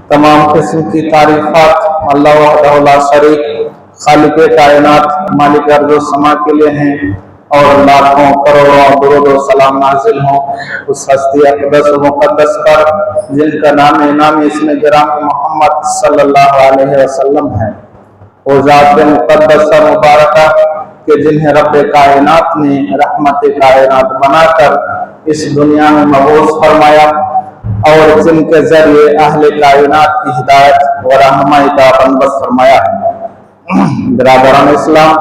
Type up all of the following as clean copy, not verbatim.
तमाम किस्म की तारीफात अल्लाह वहदहु ला शरीक खालिक कायनात मालिक अर्ज़ व समा के लिए हैं, और लाखों करोड़ों दुरूद व सलाम नाजिल हों उस हस्ती अक़दस व मुक़द्दस पर जिनका नाम नाम इसमें गिरामी मोहम्मद सल्लल्लाहु अलैहि वसल्लम है। वो ज़ात मुक़द्दस मुबारक कि जिन्हें रब्बे कायनात ने रहमत कायनात बनाकर इस दुनिया में मबूस फरमाया और जिनके जरिए अहले कायनात की हिदायत व रहनुमाई का बंदोबस्त फरमाया। बिरादरान इस्लाम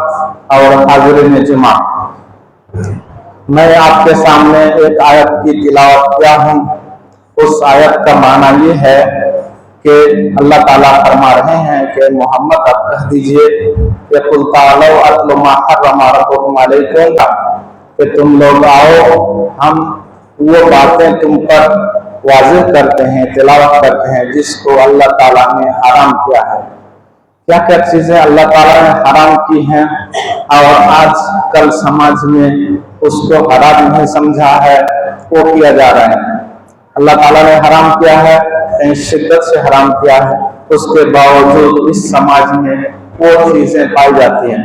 और हाज़िरीन जुमा, मैं आपके सामने एक आयत की तिलावत किया हूँ। उस आयत का माना ये है कि अल्लाह ताला फरमा रहे हैं कि मोहम्मद आप कह दीजिए कि कुल तालौ अत्लु मा हर्रमा रब्बुकुम अलैकुम, कि तुम लोग आओ हम वो बातें तुम पर वाज़िह करते हैं, तिलावत करते हैं जिसको अल्लाह ताला ने हराम किया है। क्या क्या चीजें अल्लाह ताला ने हराम की हैं और आज कल समाज में उसको हराम नहीं समझा है, वो किया जा रहा है। अल्लाह ताला ने हराम किया है, शिद्दत से हराम किया है, उसके बावजूद इस समाज में वो चीजें पाई जाती हैं।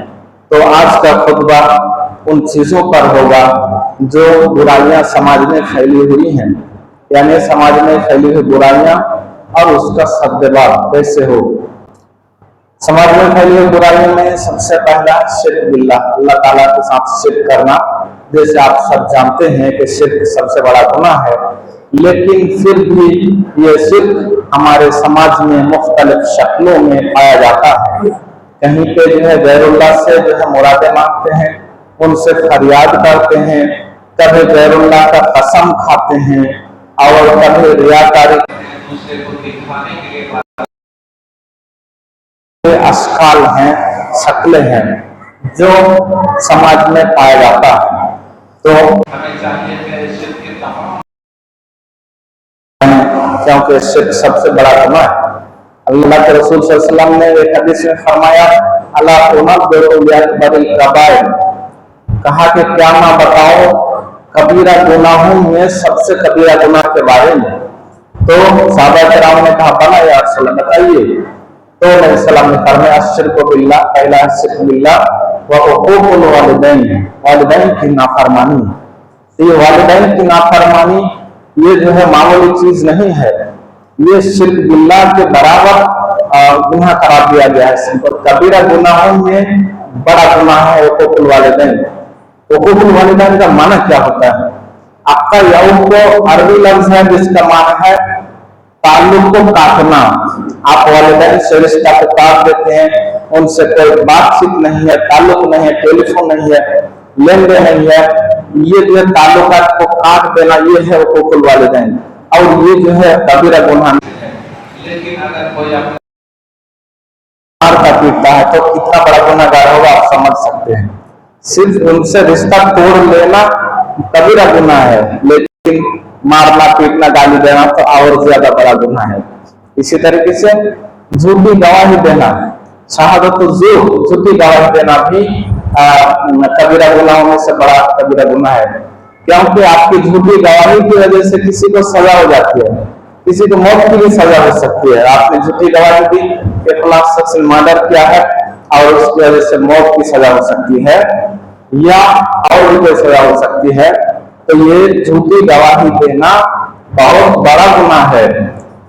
तो आज का खुतबा उन चीजों पर होगा जो बुराइयां समाज में फैली हुई हैं, यानी समाज में फैली हुई बुराइयां और उसका सद्भाव कैसे हो। समाज में फैली हुई बुराइयों में सबसे पहला शिर्क बिल्लाह, अल्लाह ताला के साथ शिर्क करना। जैसे आप सब जानते हैं कि शिर्क सबसे बड़ा गुनाह है, लेकिन फिर भी ये शिर्क हमारे समाज में मुख्तलिफ शक्लों में पाया जाता है। कहीं पे जो है गैरुल्लाह से जो है मुरादें मांगते हैं, उनसे फरियाद करते हैं, कभी गैरुल्लाह का कसम खाते हैं और कभी रियाकारी अशकाल हैं, शक्लें हैं जो समाज में पाया जाता है। तो हमें चाहिए कि शिर्क के तमाम, क्योंकि शिर्क सबसे बड़ा गुनाह है। अल्लाह के रसूल सल्लल्लाहु अलैहि वसल्लम ने एक हदीस में फरमाया अला उनब्बिउकुम बिअकबरिल कबाइर, कहा कि क्या मैं बताऊं कबीरा गुनाहों में सबसे कबीरा गुनाह के बारे में। तो सहाबा किराम ने कहा बला या रसूल अल्लाह बताइए। तो नबी सल्लल्लाहु अलैहि वसल्लम ने फरमाया अश्शिर्कु बिल्लाह, पहला शिर्क बिल्लाह व उक़ूक़ुल वालिदैन, वालिदैन की नाफरमानी। ये वालिदैन की नाफरमानी ये जो है मामूली चीज नहीं है, ये शिर्क बिल्लाह के बराबर गुनाह करार दिया गया है। कबीरा गुनाहों में बड़ा गुनाह है उक़ूक़ुल वालिदैन। उक़ूक़ुल वालिदैन का माना क्या होता है? आपका यौम को अरबी लफ्ज है जिसका माना है ताल्लुक को काटना। आप वालिदैन से रिश्ता को काट देते हैं, उनसे कोई बातचीत नहीं है, ताल्लुक नहीं है, टेलीफोन नहीं है, लेन देन नहीं है, ये जो है ताल्लुकात को काट देना, ये है उक़ूक़ुल वालिदैन। और ये जो है कबीरा गुनाह है। लेकिन अगर कोई मार का पीटता है तो कितना बड़ा गुनाहगार होगा आप समझ सकते हैं। सिर्फ उनसे रिश्ता तोड़ लेना कबीरा गुनाह है, लेकिन मारना पीटना गाली देना तो और ज्यादा बड़ा गुनाह है। इसी तरीके से झूठी गवाही देना, शहादतुज़्ज़ूर, झूठी गवाही देना भी कबीरा गुनाहों में से बड़ा कबीरा गुनाह है। क्योंकि आपकी झूठी गवाही की वजह से किसी को सजा हो जाती है, किसी को मौत की भी सजा हो सकती है। आपने झूठी गवाही दी कि फलां शख्स ने मर्डर किया है और उसकी वजह से मौत की सजा हो सकती है या और भी कोई सजा हो सकती है। तो ये झूठी गवाही देना बहुत बड़ा गुनाह है।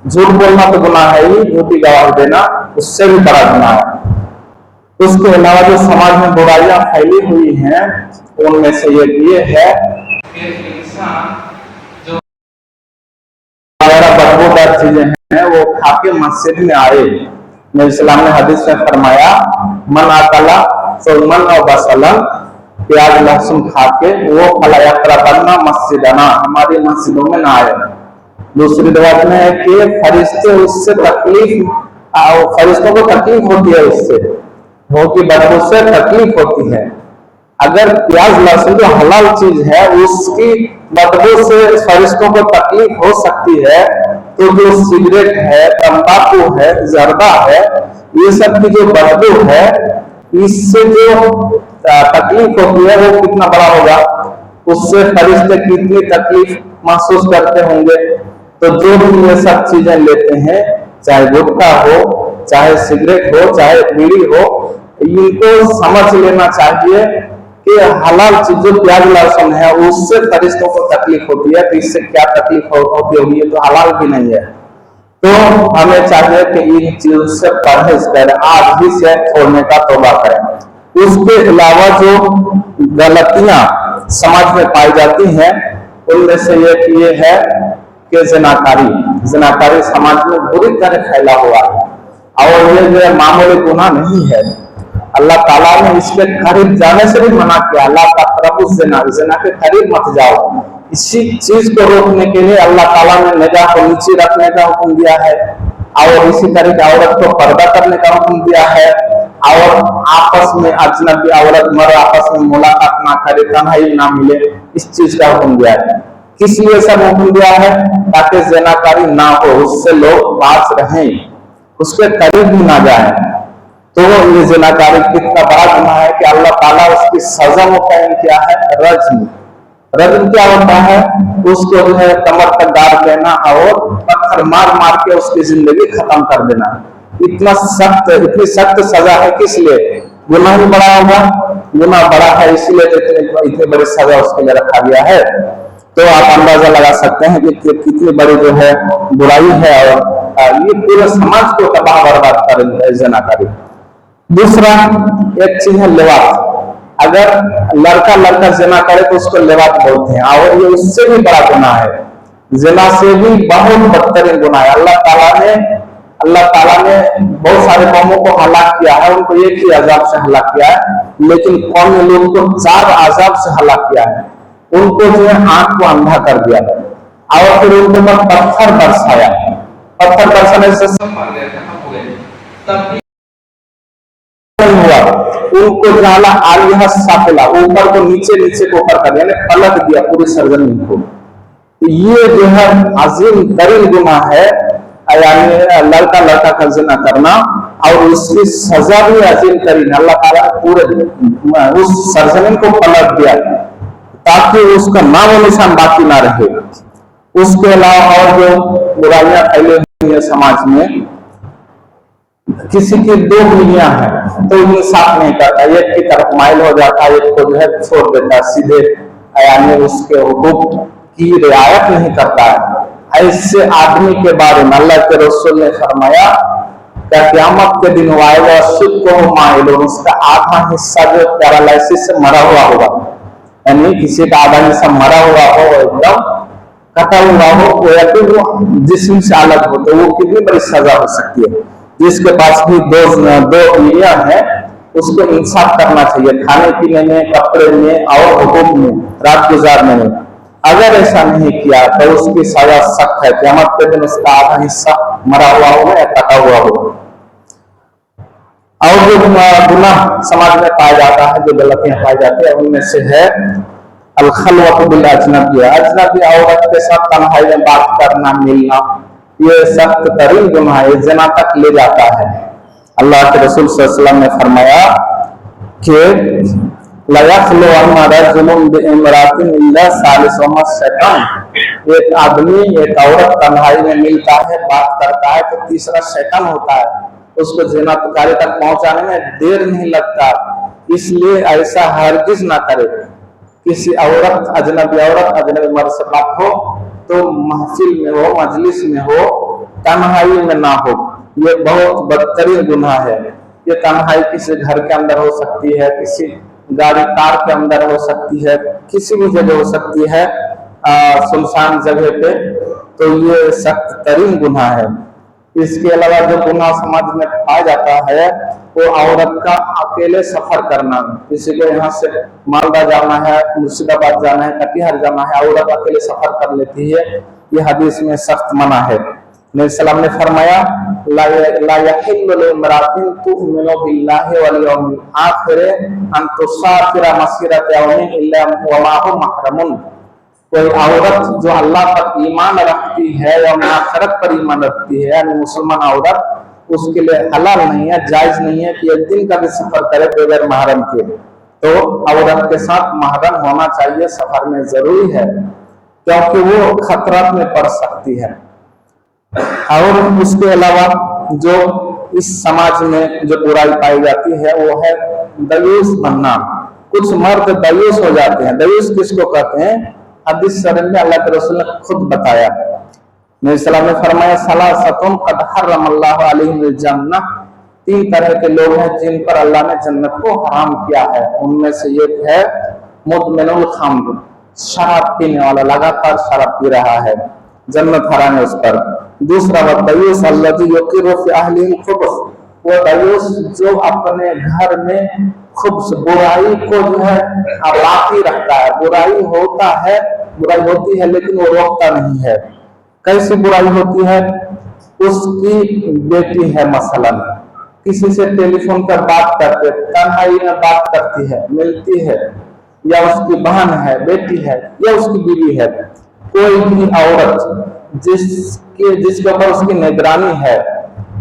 झूठ बोलना तो गुनाह है ही, झूठी गवाही देना उससे भी बड़ा गुनाह है। उसके अलावा जो समाज में बुराइयां फैली हुई हैं उनमें से ये है कि इंसान जो बदबूदार चीजें हैं वो खा के मस्जिद में आए। नबी सल्लल्लाहु अलैहि वसल्लम ने हदीस में फरमाया मन अकला सुमन और बसलन, प्याज लहसुन खा के वो फला यक़रबन्ना मस्जिदना, हमारी मस्जिदों में ना आए। दूसरी रिवायत में है कि फरिश्ते उससे तकलीफ, फरिश्तों को तकलीफ होती है, उससे वो की बदबू से तकलीफ होती है। अगर प्याज लहसुन जो हलाल चीज है उसकी बदबू से फरिश्तों को तकलीफ हो सकती है, तो जो सिगरेट है, तंबाकू है, जर्दा है, ये सब की जो बदबू है इससे जो तकलीफ होती है वो कितना बड़ा होगा, उससे फरिश्ते कितनी तकलीफ महसूस करते होंगे। तो जो भी ये सब चीजें लेते हैं चाहे गुटखा हो, चाहे सिगरेट हो, चाहे बीड़ी हो, इनको समझ लेना चाहिए कि हलाल चीज जो प्याज लहसुन है उससे फरिश्तों को तकलीफ होती है, तो इससे क्या तकलीफ होती होगी, ये तो हलाल भी नहीं है। तो हमें चाहिए कि इन चीजों से परहेज करें, आज ही से छोड़ने का तौबा करें। उसके अलावा जो गलतियां समाज में पाई जाती हैं उनमें से एक ये है कि ज़िनाकारी समाज में बुरी तरह फैला हुआ है, और ये जो मामूली गुनाह नहीं है। अल्लाह ताला ने इसके करीब जाने से भी मना किया, अल्लाह का तरफ ज़िना के करीब मत जाओ। इसी चीज को रोकने के लिए अल्लाह ताला ने निगाह को नीचे रखने का हुक्म दिया है, और इसी तरह की औरत को पर्दा करने का हुक्म दिया है, और आपस में अजनबी औरत मर्द आपस में मुलाकात ना करे, तन्हाई ना मिले, इस चीज का हुक्म दिया है। किस लिए सब हुक्म दिया है? ताकि ज़िनाकारी ना हो, उससे लोग बाज रहें, उसके करीब भी ना जाए। तो ये ज़िनाकारी कितना बड़ा गुनाह है कि अल्लाह ताला उसकी सजा मुतय्यन किया है, रज्म। रज्म क्या होता है? उसको जो है कमर तक गाड़ देना और पत्थर मार मार के उसकी जिंदगी खत्म कर देना। इतनी सख्त सजा है। किस लिए? गुनाह भी बड़ा होगा, गुनाह बड़ा है इसलिए इतनी बड़ी सजा उसके लिए रखा गया है। तो आप अंदाजा लगा सकते हैं कि कितनी बड़ी जो है बुराई है, और ये पूरे समाज को तबाह बर्बाद कर रही है ज़िनाकारी। दूसरा एक चीज है लिवात। अगर लड़का लड़का ज़िना करे तो उसको लिवात बोलते हैं, और ये उससे भी बड़ा गुनाह है, ज़िना से भी बहुत बदतरीन गुनाह है। अल्लाह ताला ने बहुत सारे कौमों को हलाक किया है, उनको एक ही अजाब से हलाक किया है, लेकिन कौम ने लोगों को 4 अजाब से हलाक किया है। उनको जो है आंख को अंधा कर दिया है, और फिर उनको पर पत्थर बरसाया, पत्थर बरसाने से सब मर गए, खत्म हो गए। तब हुआ उनको जाला आलिहा साफिला, ऊपर को नीचे, नीचे को ऊपर कर, यानी पलट दिया पूरी सरजमीन को। ये जो है अजीम तरीन गुनाह है, यानी लड़का लड़का का ज़िना करना, और उसकी सजा भी अजीम तरीन। अल्लाह ताला पूरे उस सरजमीन को पलट दिया ताकि उसका नाम और निशान बाकी ना रहे। उसके अलावा और जो बुराइयां फैली हुई है समाज में, किसी की 2 बीवियां हैं तो इंसाफ नहीं करता, एक की तरफ माइल हो जाता है, एक को जो है छोड़ देता सीधे, यानी उसके हुकूक की रियायत नहीं करता है। ऐसे आदमी के बारे में अल्लाह के रसूल ने फरमाया कि क़यामत के दिन आएगा शुक्र माइल, उसका आधा हिस्सा जो पैरालिसिस से मरा हुआ होगा, यानी किसी का आधा हिस्सा मरा हुआ हो, एकदम कटा हुआ हो, वो जिस्म से अलग हो, तो वो कितनी बड़ी सजा हो सकती है। जिसके पास भी 2 बीवियां हैं उसको इंसाफ करना चाहिए, खाने पीने में, कपड़े में और हुकूक में, रात गुजारने में। अगर ऐसा नहीं किया तो उसकी सजा सख्त है, क़यामत के दिन उसका आधा हिस्सा मरा हुआ होगा या कटा हुआ होगा। और जो गुनाह समाज में पाया जाता है, जो गलतियां पाई जाती है, उनमें से है अल-खलवत बिल अजनबी, अजनबी औरत के साथ तन्हाई में बात करना, मिलना, ये सख्त तरीन गुनाह है, ज़िना तक ले जाता है। अल्लाह के रसूल सल्लल्लाहु अलैहि वसल्लम ने फरमाया कि ला यखलु रजुलुन बिइम्रातिन इल्ला सालिसुहुमा शैतान, एक आदमी एक औरत तन्हाई में मिलता है, बात करता है, तो तीसरा शैतान होता है, उसको ज़िनाकारी तक पहुंचाने में देर नहीं लगता। इसलिए ऐसा हरगिज ना करे। किसी औरत अजनबी मर्द से बात हो तो महफिल में हो, मजलिस में हो, तन्हाई में ना हो, ये बहुत बदतरीन गुनाह है। ये तन्हाई किसी घर के अंदर हो सकती है, किसी गाड़ी कार के अंदर हो सकती है, किसी भी जगह हो सकती है, सुनसान जगह पे, तो ये सख्त तरीन गुनाह है। इसके अलावा जो गुनाह समाज में पाया जाता है वो औरत का अकेले सफर करना, किसी को यहाँ से मालदा जाना है, मुर्शिदाबाद जाना है, कटिहार जाना है, औरत अकेले सफर कर लेती है, ये हदीस में सख्त मना है। नबी सल्लल्लाहु अलैहि वसल्लम ने फरमाया ला यहिल्लु लिम्रातिन तु'मिनु बिल्लाहि वल यौमिल आखिर अन तुसाफिरा मसीरत यौमिन इल्ला व माहु महरमुन। कोई औरत जो अल्लाह पर ईमान रखती है या आखिरत पर ईमान रखती है, यानी मुसलमान औरत, उसके लिए हलाल नहीं है, जायज नहीं है कि एक दिन का भी सफर करे बगैर महरम के। तो औरत के साथ महरम होना चाहिए, सफर में जरूरी है, क्योंकि वो खतरात में पड़ सकती है। और उसके अलावा जो इस समाज में जो बुराई पाई जाती है वो है दयूस बनना। कुछ मर्द दयूस हो जाते हैं। दयूस किसको कहते हैं? हदीस शरीफ में अल्लाह के रसूल ने खुद बताया। नबी सल्लल्लाहु अलैहि वसल्लम ने फरमाया सलासतुन कद हर्रमल्लाहु अलैहिमुल जन्नह, 3 तरह के लोग हैं जिन पर अल्लाह ने जन्नत को हराम किया है। उनमें से एक है मुदमिनुल खम्र, शराब पीने वाला, लगातार शराब पी रहा है, जन्नत हराम है उस पर। दूसरा दयूस अल्लज़ी युक़िरु फ़ी अहलिहिल खुब्स, वो दयूस जो अपने घर में खुब्स, बुराई को जो है बाकी रखता है। बुराई होता है, बुराई होती है लेकिन वो रोकता नहीं है। कैसी बुराई होती है? उसकी बेटी है मसलन किसी से टेलीफोन पर बात करते, तन्हाई में बात करती है, मिलती है, या उसकी बहन है, बेटी है, या उसकी बीवी है, कोई भी औरत जिसके ऊपर उसकी निगरानी है,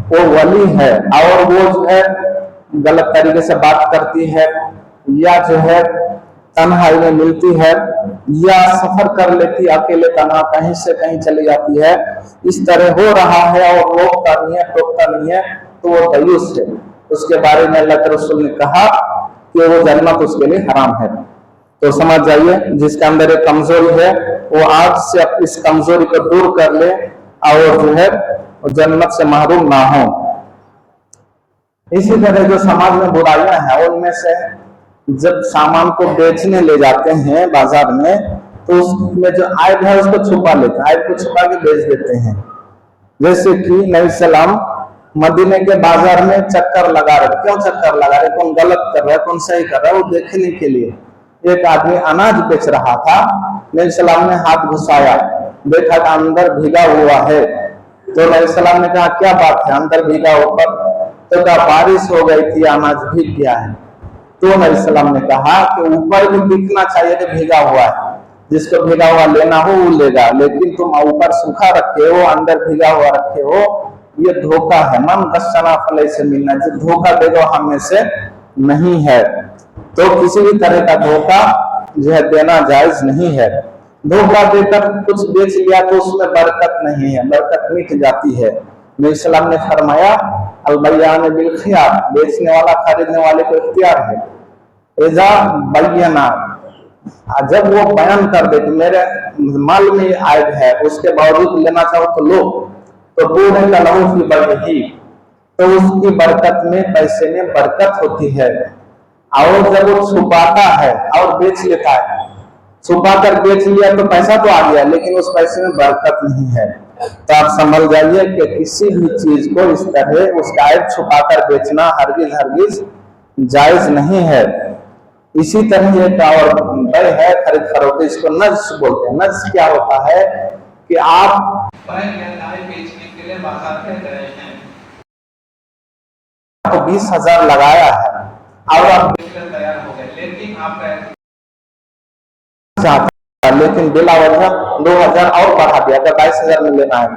वो वली है और वो जो है गलत तरीके से बात करती है, या जो है तन्हाई में मिलती है, या सफर कर लेती अकेले तन्हा कहीं से कहीं चली जाती है, इस तरह हो रहा है और रोकता नहीं है, टोकता नहीं है, तो वो दयूस है। उसके बारे में अल्लाह के रसूल ने कहा कि वो जन्नत उसके लिए हराम है। तो समझ जाइए, जिसके अंदर एक कमजोरी है वो आज से इस कमजोरी को दूर कर ले और जो है जन्नत से महरूम ना हो। इसी तरह जो समाज में बुराइयां हैं उनमें से जब सामान को बेचने ले जाते हैं बाजार में, तो उसमें जो आयब है उसको छुपा लेते हैं, आयब को छुपा के बेच देते हैं। जैसे कि नबी सलाम मदीने के बाजार में चक्कर लगा रहे। क्यों चक्कर लगा रहे? कौन गलत कर रहा है, कौन सही कर रहा है, वो देखने के लिए। एक आदमी अनाज बेच रहा था, नबी सलाम ने हाथ घुसाया, देखा कि अंदर भीगा हुआ है। तो नबी सलाम ने कहा क्या बात है, अंदर भीगा ऊपर? तो कहा बारिश हो गई थी, अनाज भीग गया है। तो नबी सलाम ने कहा कि ऊपर भी दिखना चाहिए कि भीगा हुआ है, जिसको भीगा हुआ लेना हो वो लेगा, लेकिन तुम ऊपर सूखा रखे हो, अंदर भीगा हुआ रखे हो, ये धोखा है। मन गश्शना फलैसा मिन्ना, जो धोखा देगा हमें से नहीं है। तो किसी भी तरह का धोखा जो है देना जायज नहीं है। धोखा देकर कुछ बेच लिया तो उसमें बरकत नहीं है, बरकत मिट जाती है। नबी सल्लल्लाहु अलैहि वसल्लम ने फरमाया अल-बय्यान बिल खियार, बेचने वाला खरीदने वाले को इख्तियार है। इज़ा बय्यना, जब वो बयान कर दे कि मेरे माल में आयब है, उसके बावजूद लेना चाहो तो लो, तो पूरे लहू फी बरकती, तो उसकी बरकत में, पैसे में बरकत होती है। और जब वो छुपाता है और बेच लेता है, छुपा कर बेच लिया तो पैसा तो आ गया, लेकिन उस पैसे में बरकत नहीं है। तो आप समझ जाइए कि किसी भी चीज को इस तरह उसका आयब छुपा कर बेचना हरगिज हरगिज जायज नहीं है। इसी तरह एक और बय है खरीद फरोख्त, इसको नज्श बोलते हैं। नज्श क्या होता है कि आप बेचने के लिए बाजार में गए हैं, तो 20,000 लगाया है और आप तैयार हो गए, लेकिन आप चाहता, लेकिन बिला वजह 2,000 और बढ़ा दिया। अगर 22,000 में लेना है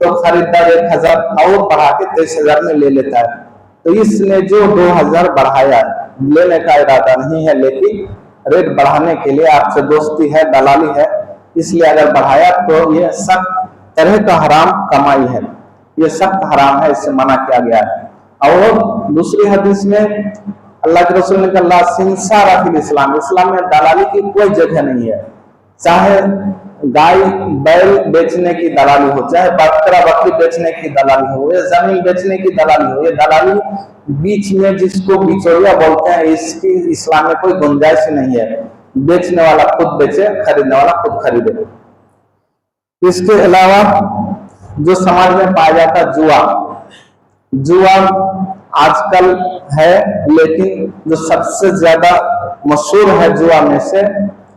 तो खरीदार 1,000 और बढ़ा के 23,000 में ले लेता है। तो इसने जो 2,000 बढ़ाया है, लेने का इरादा नहीं है, लेकिन रेट बढ़ाने के लिए आपसे दोस्ती है, दलाली है, इसलिए अगर बढ़ाया तो ये सख्त तरह का हराम कमाई है, ये सख्त हराम है, इससे मना किया गया है। और दूसरी हदीस में अल्लाह के रसूल ने कहा सिंसारा फिल इस्लाम, इस्लाम में दलाली की कोई जगह नहीं है। चाहे गाय बैल बेचने की दलाली हो, चाहे बकरा बकरी बेचने की दलाली हो, या जमीन बेचने की दलाली हो, ये दलाली बीच में जिसको बिचौलिया बोलते हैं, इसकी इस्लाम में कोई गुंजाइश नहीं है। बेचने वाला खुद बेचे, खरीदने वाला खुद खरीदे। इसके अलावा जो समाज में पाया जाता जुआ, जुआ आजकल है, लेकिन जो सबसे ज्यादा मशहूर है जुआ में से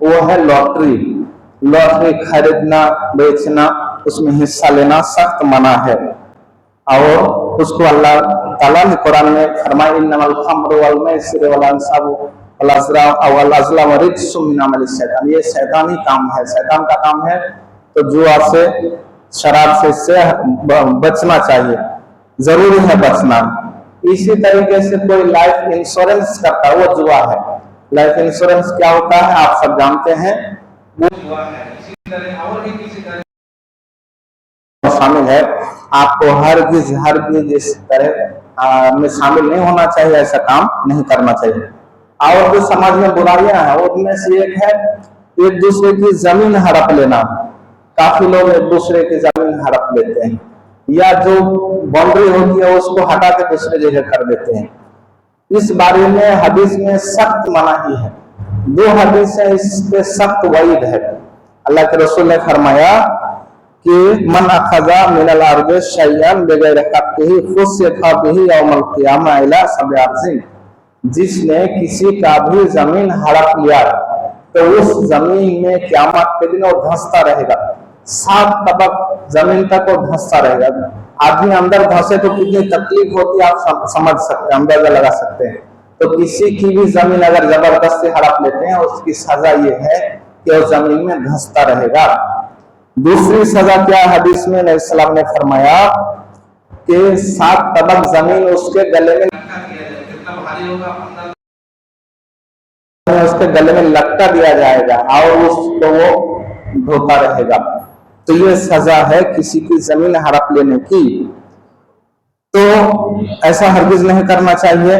वो है लॉटरी। लॉटरी खरीदना बेचना, उसमें हिस्सा लेना सख्त मना है। और उसको अल्लाह ताला ने कुरान में फरमाया इन्नमल खम्रु वल मैसिर वल अंसाबु वल अज़लाम रिज्सुम मिन अमलि शैतान, ये शैतानी काम है, शैतान का काम है। तो जुआ से, शराब से इससे बचना चाहिए, जरूरी है बचना। इसी तरीके से कोई लाइफ इंश्योरेंस करता है, वो जुआ है। लाइफ इंश्योरेंस क्या होता है आप सब जानते हैं, वो जुआ है। इसी तरह और भी किसी तरह शामिल है। आपको हरगिज इस तरह में शामिल नहीं होना चाहिए, ऐसा काम नहीं करना चाहिए। और जो समाज में बुराइयां हैं उनमें से एक है एक दूसरे की जमीन हड़प लेना। काफी लोग एक दूसरे की जमीन हड़प लेते हैं, या जो बाउंड्री होती है उसको हटा के दूसरे जगह कर देते हैं। इस बारे में हदीस में सख्त मनाही है। 2 हदीस है, इस पे सख्त वईद है। अल्लाह के रसूल ने फरमाया कि मन अखज़ा मिनल अर्ज़ि शयअन बिगैर हक़्क़िही ख़ुस्सिफ़ा बिही यौमल क़ियामा इला सब'i अर्ज़िन। जिसने किसी का भी जमीन हड़प लिया तो उस जमीन में क़यामत के दिन वो धंसता रहेगा, 7 तबक जमीन तक वो धंसता रहेगा। आदमी अंदर धंसे तो कितनी तकलीफ होती है आप समझ सकते हैं, अंदाजा लगा सकते हैं। तो किसी की भी जमीन अगर जबरदस्ती हड़प लेते हैं उसकी सजा ये है कि वो जमीन में धंसता रहेगा। दूसरी सजा क्या हदीस में नबी सल्लल्लाहु अलैहि वसल्लम ने फरमाया कि 7 तबक जमीन उसके गले में उसके गले में लटका दिया जाएगा और उसको वो ढोता रहेगा। तो ये सजा है किसी की जमीन हड़प लेने की। तो ऐसा हरगिज नहीं करना चाहिए।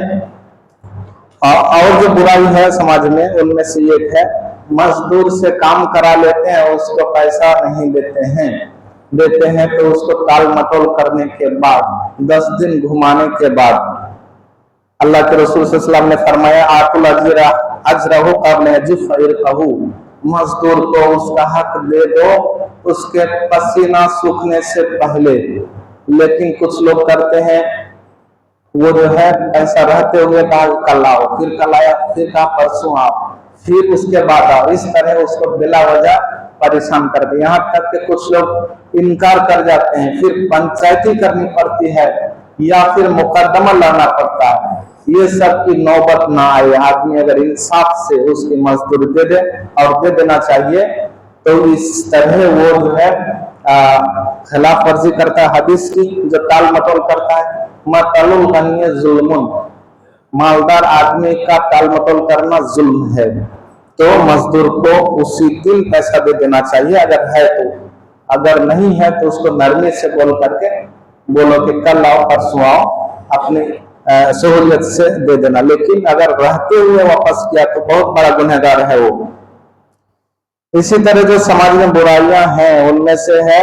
और जो बुराई है समाज में उनमें से एक है मजदूर से काम करा लेते हैं, उसको पैसा नहीं देते हैं तो उसको टाल मटोल करने के बाद 10 दिन घुमाने के बाद अल्लाह के रसूल सल्लल्लाहु अलैहि वसल्लम ने फरमाया आकुल अजरहु क़ब्ल यजफ़इरहु, मजदूर को उसका हक दे दो उसके पसीना सूखने से पहले। लेकिन कुछ लोग करते हैं, वो जो है ऐसा रहते हुए कहा कल आओ, फिर कल आया, फिर कहा परसों आओ, फिर उसके बाद आओ, इस तरह उसको बिला वजह परेशान कर दे। यहाँ तक कि कुछ लोग इनकार कर जाते हैं, फिर पंचायती करनी पड़ती है या फिर मुकदमा लड़ना पड़ता है। ये सब की नौबत ना आए। आदमी अगर इंसाफ से उसकी मजदूरी दे दे, और दे देना चाहिए, तो इस तरह वो जो है खिलाफ वर्जी करता है हदीस की, जो टाल मटोल करता है। मतलुल गनी जुल्मुन, मालदार आदमी का टाल मटोल करना जुल्म है। तो मजदूर को उसी दिन पैसा दे देना चाहिए अगर है तो। अगर नहीं है तो उसको नरमी से बोल करके बोलो कि कल आओ परसों आओ, अपनी सहूलियत से दे देना। लेकिन अगर रहते हुए वापस किया तो बहुत बड़ा गुनहगार है वो। इसी तरह जो समाज में बुराइयां हैं उनमें से है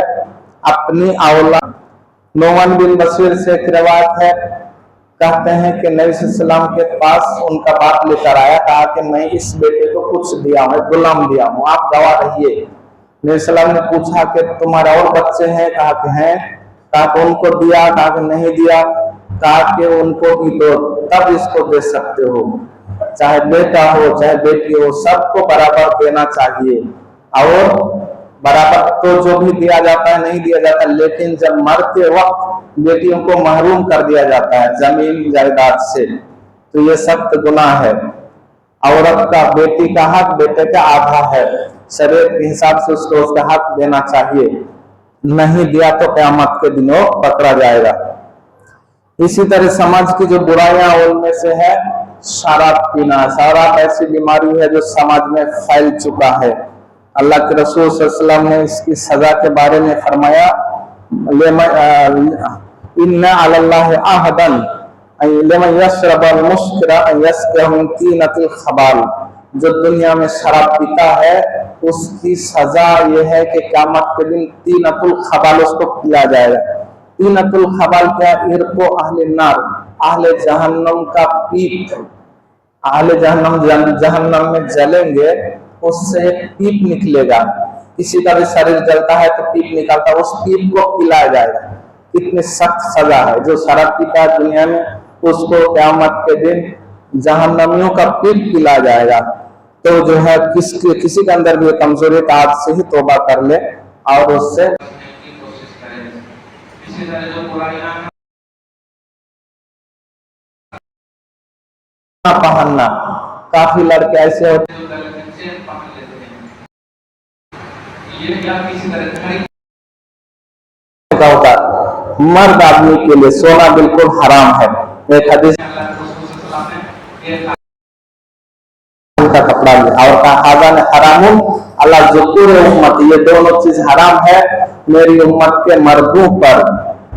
अपनी औलाद। नोमान बिन बशीर से एक रिवायत है, कहते हैं कि नबी सल्लल्लाहु अलैहि वसल्लम के पास उनका बाप लेकर आया, कहा कि मैं इस बेटे को कुछ दिया हूँ, गुलाम दिया हूँ, आप गवाह रहिए। नबी सल्लल्लाहु अलैहि वसल्लम ने पूछा कि तुम्हारे और बच्चे हैं? कहा कि हैं। कहा कि उनको दिया? कहा कि नहीं दिया। कहा कि उनको भी दो, तब इसको दे सकते हो। चाहे बेटा हो चाहे बेटी हो, सबको बराबर देना चाहिए। और बराबर तो जो भी दिया जाता है नहीं दिया जाता, लेकिन जब मरते वक्त बेटियों को महरूम कर दिया जाता है जमीन जायदाद से, तो ये सख्त गुनाह है। औरत का बेटी का हक बेटे का आधा है, शरीयत के हिसाब से उसको उसका हक देना चाहिए। नहीं दिया तो क़यामत के दिनों पकड़ा जाएगा। इसी तरह समाज की जो बुराइयां उनमें से है शराब पीना। शराब ऐसी बीमारी है जो समाज में फैल चुका है। अल्लाह के रसूल सल्लल्लाहु अलैहि वसल्लम ने इसकी सजा के बारे में फरमाया इन्ना अलल्लाहि अहदन लिमन यशरबल मुस्किरा यस्क़िहु तीनतुल खबाल। जो दुनिया में शराब पीता है उसकी सजा यह है कि क़यामत के दिन तीनतुल खबाल उसको पिला जाएगा। तीनतुल खबाल क्या? इरको अहले नार, अहले जहन्नम का पीप। अहले जहन्नम में जलेंगे, उससे एक पीप निकलेगा। किसी का भी शरीर जलता है तो पीप निकलता है, उस पीप को पिलाया जाएगा। इतनी सख्त सजा है। जो शराब पीता है दुनिया में उसको क़यामत के दिन जहन्नमियों का पीप पिलाया जाएगा। तो जो है किसी के अंदर भी कमजोरी तो आज से ही तौबा कर ले और उससे पहनना। काफी लड़के ऐसे होते होता मर्द आदमी के लिए सोना बिल्कुल हराम है। एक हदीस का कपड़ा और हरामुन अल्लाह जुकूर उम्मत, ये दोनों चीज हराम है मेरी उम्मत के मर्दों पर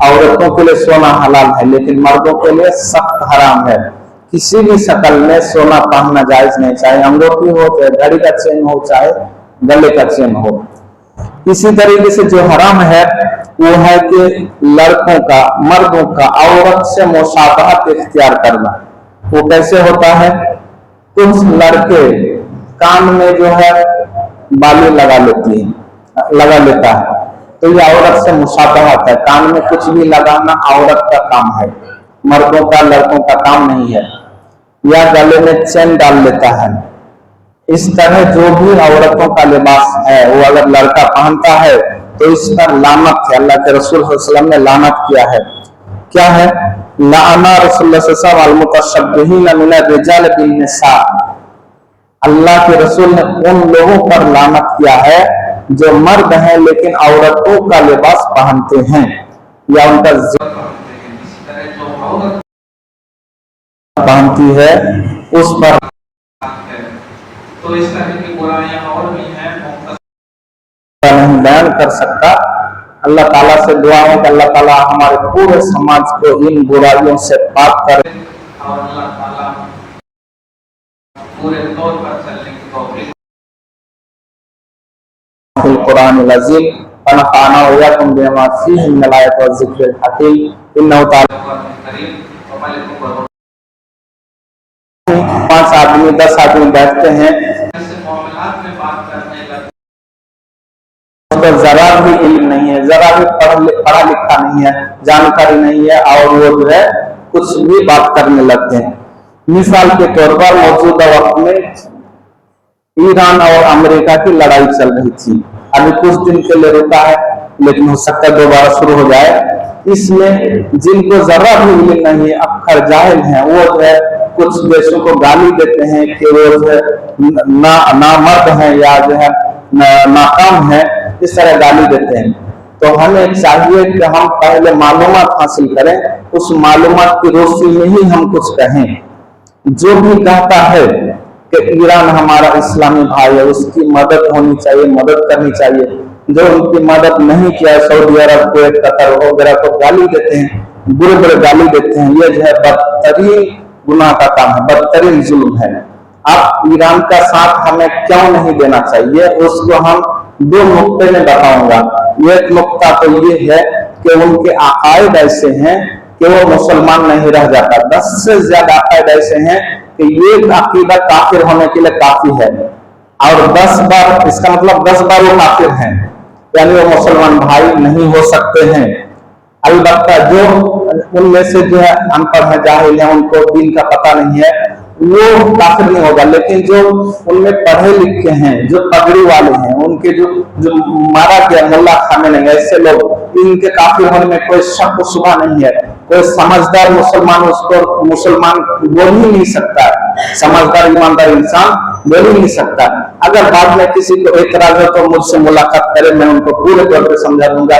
औरतों के लिए सोना हलाल है, लेकिन मर्दों के लिए सख्त हराम है। किसी भी शक्ल में सोना पहनना जायज नहीं, चाहे अंगूठी हो, चाहे घड़ी का चेन हो, चाहे गले का चेन हो। इसी तरीके से जो हराम है वो है कि लड़कों का, मर्दों का औरत से मुशाबहत इख्तियार करना। वो कैसे होता है? कुछ लड़के कान में जो है बाली लगा लेता है, तो ये औरत से मुशाबहत है। कान में कुछ भी लगाना औरत का काम है, मर्दों का, लड़कों का काम नहीं है। या गले में चेन डाल लेता है। इस तरह जो भी औरतों का लिबास है वो अगर लड़का पहनता है तो इस पर लानत है। अल्लाह के रसूल सल्लल्लाहु अलैहि वसल्लम ने लानत किया है। क्या है? लाना रसूलुल्लाह सल्लल्लाहु अलैहि वसल्लम अल-मुतशब्बिहीन मिन ar-रिजाल बिन-निसा। अल्लाह के रसूल ने उन लोगों पर लानत किया है जो मर्द हैं लेकिन औरतों का लिबास पहनते हैं या उनका पहनती है उस पर। तो इस तरह की बुराइयां और भी हैं, नहीं बयान कर सकता। अल्लाह ताला से दुआ है कि अल्लाह ताला हमारे पूरे समाज को इन बुराइयों से पाक करे और अल्लाह ताला पूरे तौर पर चलने की तौफीक फिल कुरानिल अज़ीम व नफ़अना व इय्याकुम बिमा फ़ीहि मिनल आयाति व ज़िक्रिल हकीम इन्नहु ताला करीम व मालिकुम। 5 आदमी 10 आदमी बैठते हैं, तो जरा भी इल्म नहीं है, जरा भी पढ़ा लिखा नहीं है, जानकारी नहीं है और वो जो है कुछ भी बात करने लगते हैं। मिसाल के तौर पर मौजूदा वक्त में ईरान और अमेरिका की लड़ाई चल रही थी। अभी कुछ दिन के लिए रुका है, लेकिन हो सकता है दोबारा शुरू हो जाए। इसमें जिनको जरा भी इल्म नहीं है, अक्खर जाहिल है, वो जो है कुछ देशों को गाली देते हैं कि वो जो है नामर्द है या जो है नाकाम है, इस तरह गाली देते हैं। तो हमें चाहिए कि हम पहले मालूमात हासिल करें, उस मालूमात की रोशनी में ही हम कुछ कहें। जो भी कहता है कि ईरान हमारा इस्लामी भाई है, उसकी मदद होनी चाहिए, मदद करनी चाहिए। जो उनकी मदद नहीं किया, सऊदी अरब, कुवैत, कतर वगैरह को गाली देते हैं, बुरे बुरे गाली देते हैं, ये जो है बदतरीन गुनाह का काम है, बदतरीन जुल्म है। अब ईरान का साथ हमें क्यों नहीं देना चाहिए, उसको हम 2 नुक्ते में बताऊंगा। एक नुक्ता तो ये है कि उनके अकायद ऐसे हैं कि वो मुसलमान नहीं रह जाता। 10 से ज्यादा अकायद ऐसे हैं कि ये अकीदा काफिर होने के लिए काफी है, और 10 बार, इसका मतलब 10 बार वो काफिर हैं, यानी वो मुसलमान भाई नहीं हो सकते हैं। अलबत्ता जो उनमें से जो है अनपढ़ है, जाहिल है, उनको दीन का पता नहीं है, वो काफिर नहीं होगा। लेकिन जो उनमें पढ़े लिखे हैं, जो पगड़ी वाले हैं, उनके जो मारा गया मुल्ला खाने नहीं, ऐसे लोग, इनके काफिर होने में कोई शक व शुबा नहीं है। कोई समझदार मुसलमान उसको मुसलमान बोल ही नहीं सकता, समझदार ईमानदार इंसान बोल ही नहीं सकता। अगर बाद में किसी को एतराज हो तो मुझसे मुलाकात करे, मैं उनको पूरे तौर पर समझा दूंगा,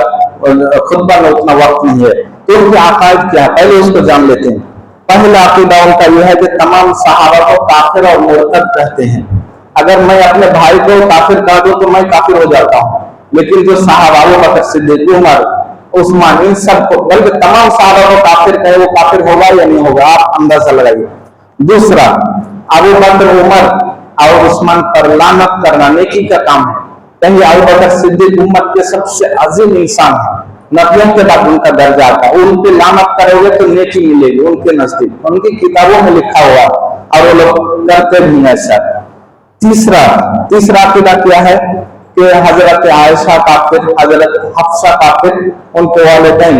खुतबा में उतना वक्त नहीं है। तो उनके अकायद क्या है, पहले उसको जान लेते हैं। पहला अकीदा उनका यह है कि तमाम सहाबा को काफिर और मुर्तद कहते हैं। अगर मैं अपने भाई को काफिर कह दूं तो मैं काफिर हो जाता हूं, लेकिन जो सहाबा, अबू बकर सिद्दीक, उमर, उस्मान, इन सबको, बल्कि तमाम सहाबा को काफिर कहे, वो काफिर होगा या नहीं होगा, आप अंदाजा लगाइए। दूसरा, अबू बकर, उमर और उस्मान पर लानत करना नेकी का काम है। कहीं अबू बकर सिद्दीक उम्मत के सबसे अजीम इंसान है, नबियों के बाद उनका दर्जा आता है, उन पे लानत करोगे तो नेकी मिलेगी उनके नजदीक, उनकी किताबों में लिखा हुआ, और वो लोग करते भी हैं ऐसा। तीसरा अकीदा क्या है कि हजरत आयशा काफिर, हजरत हफ्सा काफिर, उनके वालिदैन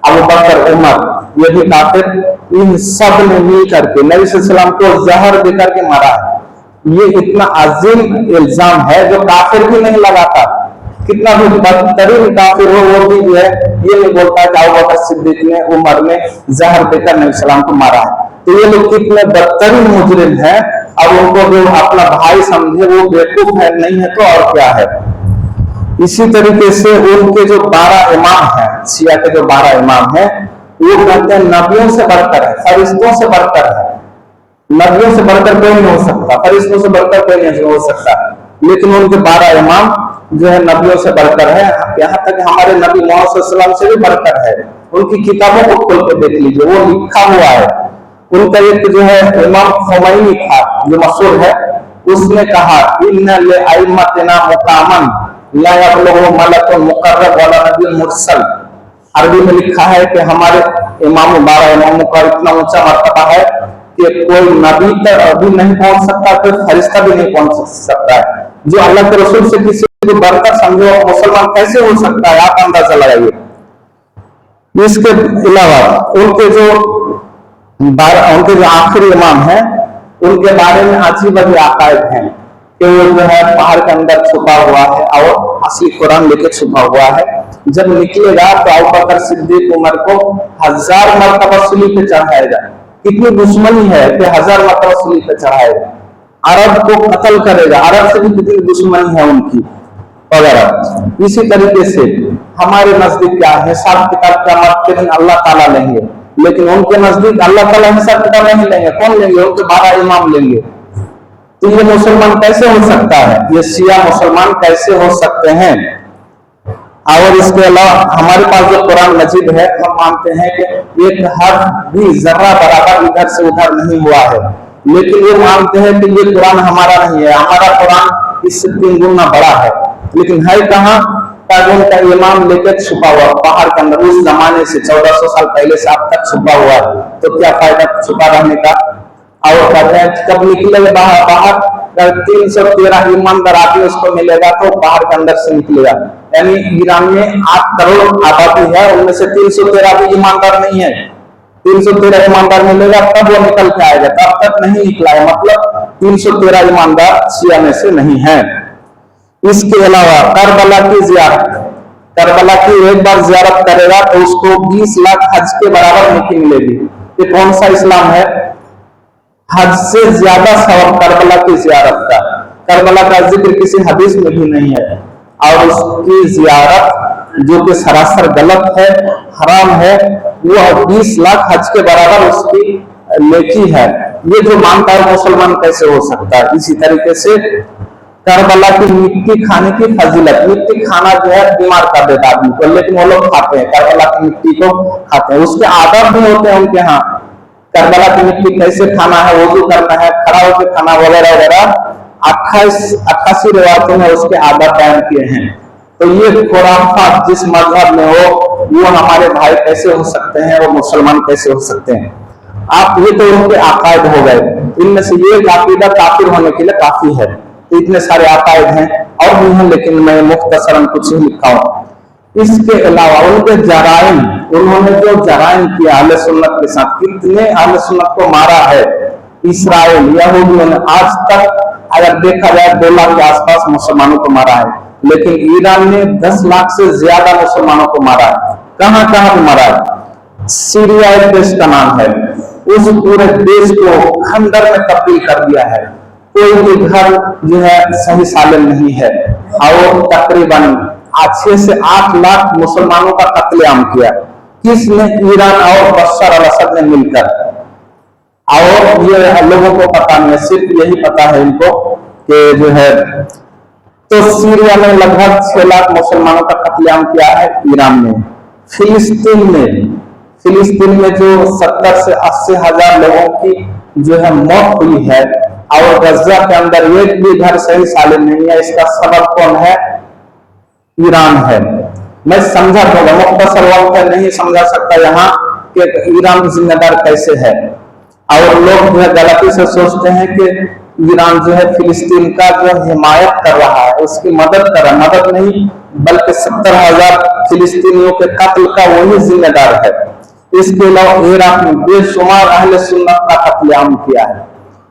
अबू बकर, उमर, ये भी काफिर। इन सब ने मिल करके नबी सल्लल्लाहु अलैहि वसल्लम को जहर देकर के मारा है। ये इतना अजीम इल्जाम है जो काफिर भी नहीं लगाता। कितना भी बदतरीन काफिर हो, वो भी जो है ये नहीं बोलता कि अबू बकर सिद्दीक ने, उमर ने जहर देकर नबी सल्लल्लाहु अलैहि वसल्लम को मारा है। तो ये लोग कितने बदतरीन मुजरिम हैं, और उनको जो अपना भाई समझे वो बेवकूफ है, नहीं है तो और क्या है। इसी तरीके से उनके जो 12 इमाम हैं, शिया के जो 12 इमाम हैं, वो कहते हैं नबियों से बढ़कर है, फरिश्तों से बढ़कर है। नबियों से बढ़कर कोई नहीं हो सकता, फरिश्तों से बढ़कर कोई नहीं हो सकता। लेकिन उनके 12 इमाम जो है नबियों से बढ़कर है, यहाँ तक हमारे नबी मोहम्मद सल्लल्लाहु अलैहि वसल्लम से भी बढ़कर है। उनकी किताबों को खोल के देख लीजिए, वो लिखा हुआ है। उनका एक जो है इमाम खुमैनी था जो मशहूर है, उसने कहा इन्ना ले अइम्मतिना मुकामन ला यबलुगु मलकुन मुकर्रब वला नबियुन मुरसल। अरबी में लिखा है कि हमारे इमाम 12 इमामों का इतना ऊंचा मर्तबा है कि कोई नबी तक भी नहीं पहुंच सकता, कोई फरिश्ता भी नहीं पहुंच सकता है। जो अल्लाह के रसूल से किसी को बढ़कर समझो मुसलमान कैसे हो सकता है, आप अंदाजा लगाइए। इसके अलावा उनके जो आखिरी इमाम है, उनके बारे में अजीब अजीब अकायद हैं कि वो जो है पहाड़ के अंदर छुपा हुआ है और असली कुरान लेके छुपा हुआ है। जब निकलेगा तो अबू बकर सिद्दीक उमर को 1000 मरतबा सूली पे चढ़ाएगा। इतनी दुश्मनी है कि 1000 मरतबा सूली पे चढ़ाएगा। अरब को कत्ल करेगा, अरब से भी कितनी दुश्मनी है उनकी वगैरह। इसी तरीके से हमारे नजदीक क्या है, हिसाब किताब क़यामत के दिन अल्लाह ताला लेंगे, लेकिन उनके नजदीक अल्लाह ताला हिसाब किताब नहीं लेंगे। कौन लेंगे? उनके 12 इमाम लेंगे। तो ये मुसलमान कैसे हो सकता है? ये शिया मुसलमान कैसे हो सकते हैं? और इसके अलावा हमारे पास जो कुरान मजीद है, हम मानते हैं कि एक हर्फ भी जर्रा बराबर इधर से उधर नहीं हुआ है, लेकिन ये मानते हैं कि ये कुरान हमारा नहीं है, हमारा कुरान इससे 3 गुना बड़ा है। लेकिन है कहाँ? उनका इमाम लेकर छुपा हुआ पहाड़ के अंदर, उस जमाने से 1400 साल पहले से अब तक छुपा हुआ है। तो क्या फायदा छुपा रहने का? और कहते हैं कब निकलेगा बाहर 313 ईमानदार आदमी उसको मिलेगा तो पहाड़ के अंदर से निकलेगा। यानी ईरान में 8 करोड़ आबादी है, उनमें से 313 भी ईमानदार नहीं है। 313 ईमानदार मिलेगा तब वो निकल के आएगा, तब तक नहीं निकला है, मतलब 313 ईमानदार शिया में से नहीं है। इसके अलावा करबला की जियारत, करबला की एक बार जियारत करेगा तो उसको 20 लाख हज के बराबर नेकी मिलेगी। ये कौन सा इस्लाम है? हज से ज्यादा सवाब करबला की जियारत का। करबला का जिक्र किसी हदीस में भी नहीं है, और उसकी जियारत जो कि सरासर गलत है, हराम है, वो 20 लाख हज के बराबर उसकी नेकी है। ये जो मानता है मुसलमान कैसे हो सकता है? इसी तरीके से करबला की मिट्टी खाने की फजीलत, मिट्टी खाना जो है बीमार कर देता आदमी को, लेकिन वो लोग खाते हैं, करबला की मिट्टी को खाते हैं। उसके आदत भी होते हैं उनके यहाँ, करबला की मिट्टी कैसे खाना है, वजू करना है, खड़ा होकर खाना वगैरह वगैरह 88 रिवायतों में उसके आदत बयान किए हैं। तो ये खुराफात जिस मजहब में हो, वो हमारे भाई कैसे हो सकते हैं, वो मुसलमान कैसे हो सकते हैं? आप ये तो उनके अकायद हो गए, इनमें से ये अकीदा काफिर होने के लिए काफी है। इतने सारे अकायद हैं और भी हैं, लेकिन मैं मुख्तसरन कुछ ही लिखा हूं। इसके अलावा उनके जराइम, उन्होंने जो जराइम किया अहले सुन्नत के साथ, कितने अहले सुन्नत को मारा है इसराइल यहूदियों ने। आज तक अगर देखा जाए 2 लाख के आसपास मुसलमानों को मारा है, लेकिन ईरान ने 10 लाख से ज्यादा मुसलमानों को मारा है। कहां कहां पे मारा है? सीरिया एक देश का नाम है, उस पूरे देश को खंडर में तब्दील कर दिया है। कोई भी घर जो है सही सालिम नहीं है, और तकरीबन 6 से 8 लाख मुसलमानों का कत्लेआम किया। किसने? ईरान और बशर अल असद ने मिलकर। और ये लोगों को पता नहीं है, सिर्फ यही पता है इनको कि जो है, तो सीरिया में लगभग 6 लाख मुसलमानों का कत्लेआम किया है ईरान ने। फिलिस्तीन में जो 70 से 80 हजार लोगों की जो है मौत हुई है, और गजा के अंदर एक भी घर सही सालिम नहीं है। इसका सबब कौन है? ईरान है। मैं समझा दूंगा, मुख्तसर वक्त है, नहीं समझा सकता यहाँ कि ईरान जिम्मेदार कैसे है। और लोग जो है गलती से सोचते हैं कि ईरान जो है फिलिस्तीन का जो हिमायत कर रहा है, उसकी मदद कर रहा है। मदद नहीं, बल्कि 70,000 फिलिस्तीनियों के कत्ल का वही जिम्मेदार है। इसके अलावा इराक में बेशुमार अहले सुन्नत का कत्लेआम किया है।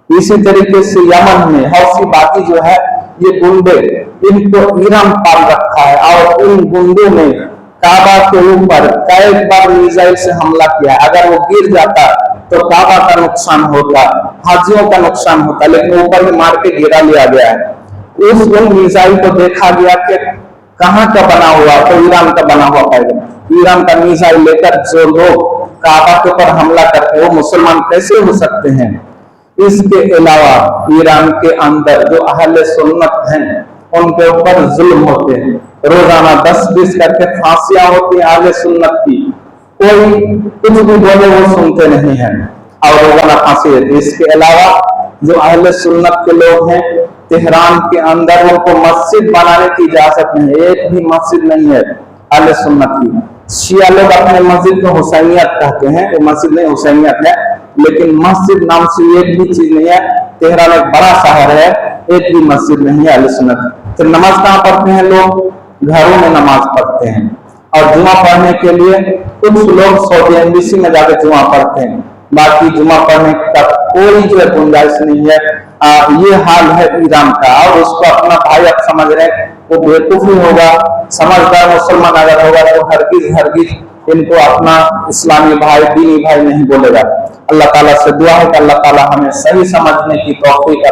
इसी तरीके से यमन में हौसी बाकी जो है, ये गुंडे, इनको ईरान पाल रखा है, और इन गुंडों ने काबा के ऊपर कई बार मिसाइल से हमला किया। अगर वो गिर जाता तो काबा का नुकसान होता, हाजियों का नुकसान होता, लेकिन ऊपर ही मार के गिरा लिया गया है। उन मिसाइल को देखा गया कि कहाँ का बना हुआ, तो ईरान का बना हुआ पाएगा। ईरान का मिसाइल लेकर जो लोग काबा के ऊपर हमला करते हैं, वो मुसलमान कैसे हो सकते हैं? इसके अलावा ईरान के अंदर जो अहले सुन्नत हैं, उनके ऊपर जुल्म होते हैं। रोजाना 10-20 करके फांसियां होती हैं अहले सुन्नत की, कोई कुछ भी बोले वो सुनते नहीं है और रोजाना फांसी होती है। इसके अलावा जो अहले सुन्नत के लोग हैं तेहरान के अंदर उनको मस्जिद बनाने की इजाजत नहीं है, एक भी मस्जिद नहीं है अहले सुन्नत की। शिया लोग अपने मस्जिद को हुसैनियत कहते हैं, वो मस्जिद नहीं हुसैनियत है, लेकिन मस्जिद नाम से एक भी चीज नहीं है। तेहरान एक बड़ा शहर है, एक भी मस्जिद नहीं है अहले सुन्नत। तो नमाज कहाँ पढ़ते हैं लोग? घरों में नमाज पढ़ते हैं। और जुमा पढ़ने के लिए कुछ लोग सऊदी एम्बेसी में जाकर जुमा पढ़ते हैं, बाकी जुमा पढ़ने का कोई जो गुंजाइश नहीं है। ये हाल है ईरान का, और उसको अपना भाई आप समझ रहे हैं, वो बेवकूफ ही होगा। समझदार मुसलमान अगर होगा तो हरगिज इनको अपना इस्लामी भाई, दीनी भाई नहीं बोलेगा। अल्लाह ताला से दुआ है कि अल्लाह ताला हमें सही समझने की तौफीक